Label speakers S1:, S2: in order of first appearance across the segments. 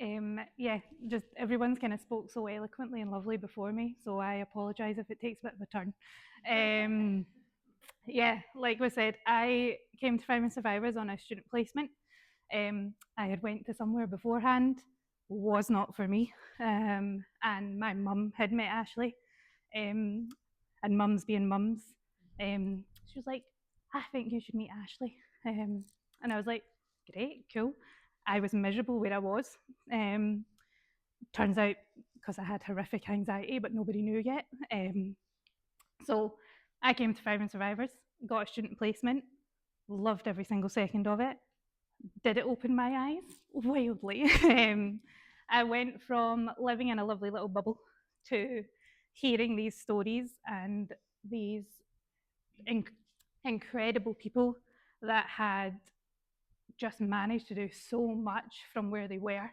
S1: Yeah, just everyone's kind of spoke so eloquently and lovely before me, so I apologise if it takes a bit of a turn. Um, yeah, like we said, I came to Fire and Survivors on a student placement. I had went to somewhere beforehand, was not for me, and my mum had met Ashley, um, and mums being mums, she was like, I think you should meet Ashley, and I was like, great, cool. I was miserable where I was. Um, Turns out because I had horrific anxiety, but nobody knew yet. So I came to Fire and Survivors, got a student placement, loved every single second of it. Did it open my eyes? Wildly. I went from living in a lovely little bubble to hearing these stories and these inc- incredible people that had just managed to do so much from where they were.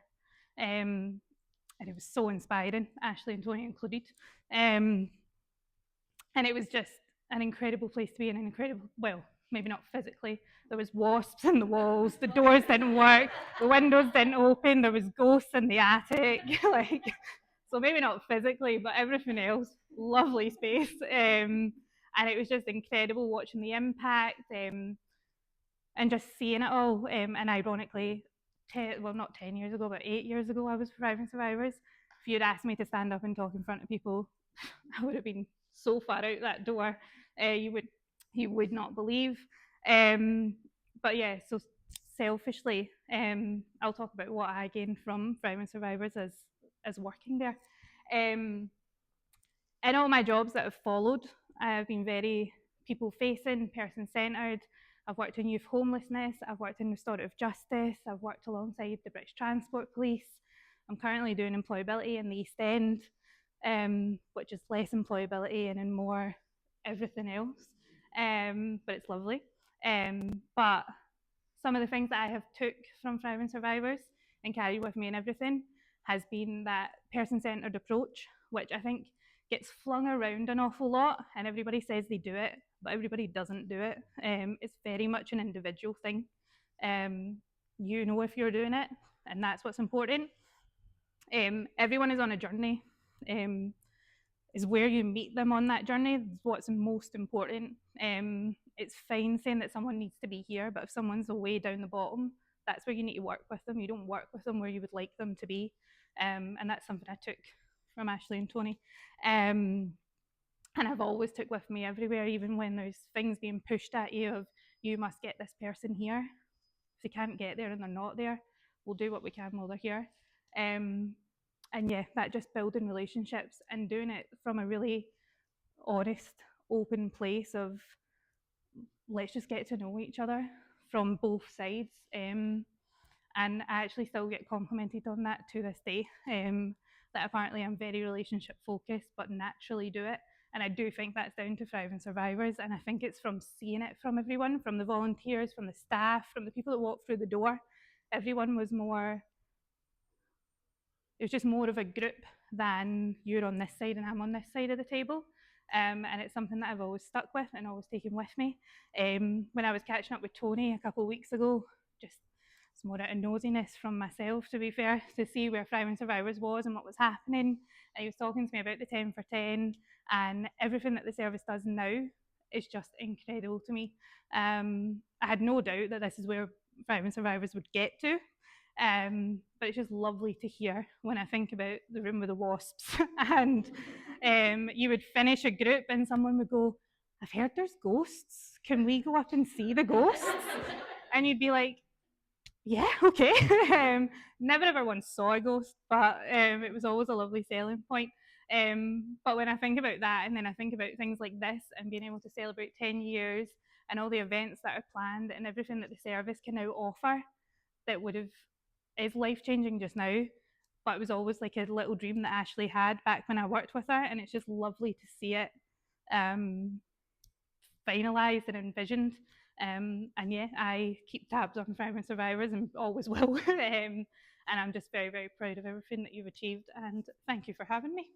S1: Um, and it was so inspiring, Ashley and Tony included. Um, and it was just an incredible place to be, and an incredible, well, maybe not physically. There was wasps in the walls, the doors didn't work, the windows didn't open, there was ghosts in the attic, like, so maybe not physically, but everything else, lovely space. And it was just incredible watching the impact, and just seeing it all. And ironically, well, not 10 years ago, but 8 years ago, I was Thriving Survivors. If you'd asked me to stand up and talk in front of people, I would have been so far out that door. You would not believe. Um, but yeah, so selfishly, I'll talk about what I gained from Thriving Survivors as working there. In all my jobs that have followed, I've been very people facing, person centred. I've worked in youth homelessness, I've worked in restorative justice, I've worked alongside the British Transport Police. I'm currently doing employability in the East End, which is less employability and in more everything else. But it's lovely. But some of the things that I have took from Thriving Survivors and carried with me and everything has been that person-centred approach, which I think gets flung around an awful lot, and everybody says they do it, but everybody doesn't do it. It's very much an individual thing. You know if you're doing it, and that's what's important. Everyone is on a journey. Is where you meet them on that journey is what's most important. It's fine saying that someone needs to be here, but if someone's way down the bottom, that's where you need to work with them. You don't work with them where you would like them to be. And that's something I took from Ashley and Tony. And I've always took with me everywhere, even when there's things being pushed at you of, you must get this person here. If they can't get there and they're not there, we'll do what we can while they're here. And yeah, that just building relationships and doing it from a really honest, open place of, let's just get to know each other from both sides. And I actually still get complimented on that to this day, that apparently I'm very relationship focused, but naturally do it. And I do think that's down to Thriving Survivors. And I think it's from seeing it from everyone, from the volunteers, from the staff, from the people that walk through the door. Everyone was more, it was just more of a group than you're on this side and I'm on this side of the table. And it's something that I've always stuck with and always taken with me. When I was catching up with Tony a couple of weeks ago, just it's more out of nosiness from myself, to be fair, to see where Thriving Survivors was and what was happening. And he was talking to me about the 10 for 10 and everything that the service does now is just incredible to me. I had no doubt that this is where Thriving Survivors would get to. But it's just lovely to hear when I think about the room with the wasps. And you would finish a group and someone would go, I've heard there's ghosts. Can we go up and see the ghosts? And you'd be like, yeah, okay. Never ever once saw a ghost, but it was always a lovely selling point. But when I think about that, and then I think about things like this and being able to celebrate 10 years and all the events that are planned and everything that the service can now offer, that would have is life changing just now, but it was always like a little dream that Ashley had back when I worked with her, and it's just lovely to see it finalised and envisioned. And yeah, I keep tabs on Thriving Survivors and always will. And I'm just very, very proud of everything that you've achieved, and thank you for having me.